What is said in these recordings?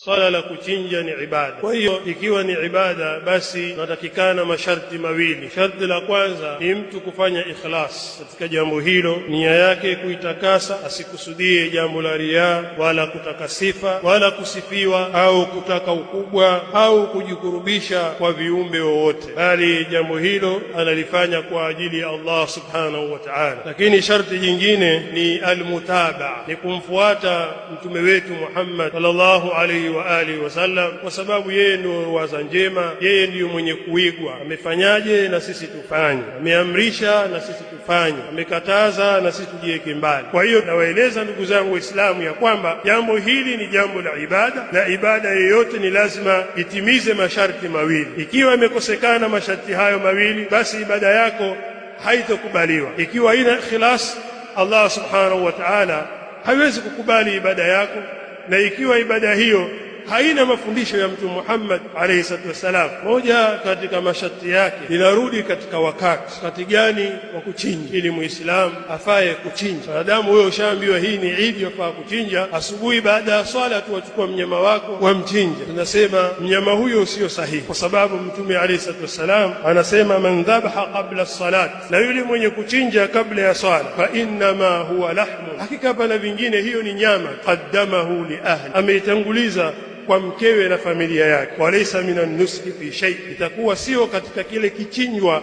Swala la kuchinja ni ibada. Kwa hiyo ikiwa ni ibada, basi natakikana masharti mawili. Sharti la kwanza ni mtu kufanya ikhlas katika jambo hilo, nia yake kuitakasa, asikusudie jambo la riya wala kutaka sifa wala kusifiwa au kutaka ukubwa au kujikurubisha kwa viumbe wowote, bali jambo hilo analifanya kwa ajili ya Allah subhanahu wa ta'ala. Lakini sharti jingine ni almutabaa, ni kumfuata mtume wetu Muhammad sallallahu alaihi wa alihi wasallam, kwa sababu yeye ndio waza njema, yeye ndiyo mwenye kuigwa. Amefanyaje na sisi tufanye, ameamrisha na sisi tufanye, amekataza na sisi tujiweke mbali. Kwa hiyo nawaeleza ndugu zangu Waislamu ya kwamba jambo hili ni jambo la ibada, na ibada yoyote ni lazima itimize masharti mawili. Ikiwa imekosekana masharti hayo mawili, basi ibada yako haitokubaliwa. Ikiwa haina ikhlas, Allah subhanahu wa ta'ala hawezi kukubali ibada yako, na ikiwa ibada hiyo haina mafundisho ya Mtume Muhammad alayhi salatu wasalam. Moja katika masharti yake linarudi katika wakati gani wa kuchinja, ili muislamu afaye kuchinja. Maadamu wewe ushaambiwa hii ni Eid, yafaa kuchinja, asubuhi baada ya swala tu wachukua mnyama wako wamchinja, tunasema mnyama huyo sio sahihi, kwa sababu Mtume alayhi salatu wasalam anasema man dhabaha qabla as-salat, na yule mwenye kuchinja kabla ya swala, fa innama huwa lahmu, hakika pana vingine, hiyo ni nyama, qaddamahu li ahli, ameitanguliza kwa mkewe na familia yake. Walaysa minan nuski fi shay, itakuwa sio katika kile kichinjwa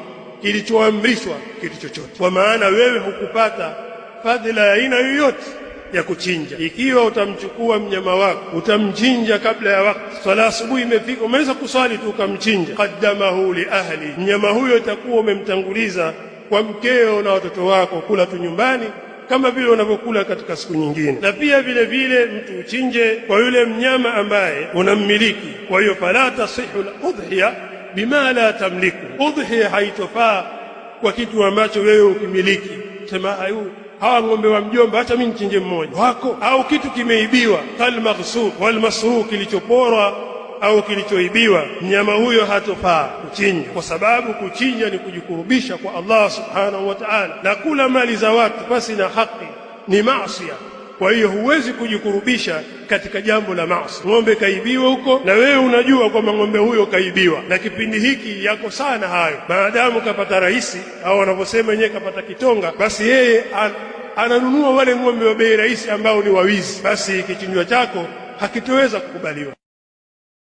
kilichoamrishwa kitu chochote, kwa maana wewe hukupata fadhila ya aina yoyote ya kuchinja. Ikiwa utamchukua mnyama wako utamchinja kabla ya wakati, swala asubuhi imefika, umeweza kuswali tu ukamchinja, qaddamahu li ahli, mnyama huyo itakuwa umemtanguliza kwa mkeo na watoto wako, kula tu nyumbani kama vile unavyokula katika siku nyingine. Na pia vile vile mtu uchinje kwa yule mnyama ambaye unammiliki. Kwa hiyo fala tasihu al-udhiya bima la tamliku, udhiya haitofaa kwa kitu ambacho wewe ukimiliki. Sema hawa ng'ombe wa mjomba, acha mimi nichinje mmoja wako, au kitu kimeibiwa, kal maghsub wal masruq, kilichoporwa au kilichoibiwa, mnyama huyo hatofaa kuchinja, kwa sababu kuchinja ni kujikurubisha kwa Allah subhanahu wa ta'ala, na kula mali za watu pasi na haki ni maasi. Kwa hiyo huwezi kujikurubisha katika jambo la maasi. Ng'ombe kaibiwa huko na wewe unajua kwamba ng'ombe huyo kaibiwa, na kipindi hiki yako sana hayo. Maadamu kapata rahisi, au wanavyosema wenyewe kapata kitonga, basi yeye ananunua wale ng'ombe wa bei rahisi ambao ni wawizi, basi kichinjwa chako hakitoweza kukubaliwa.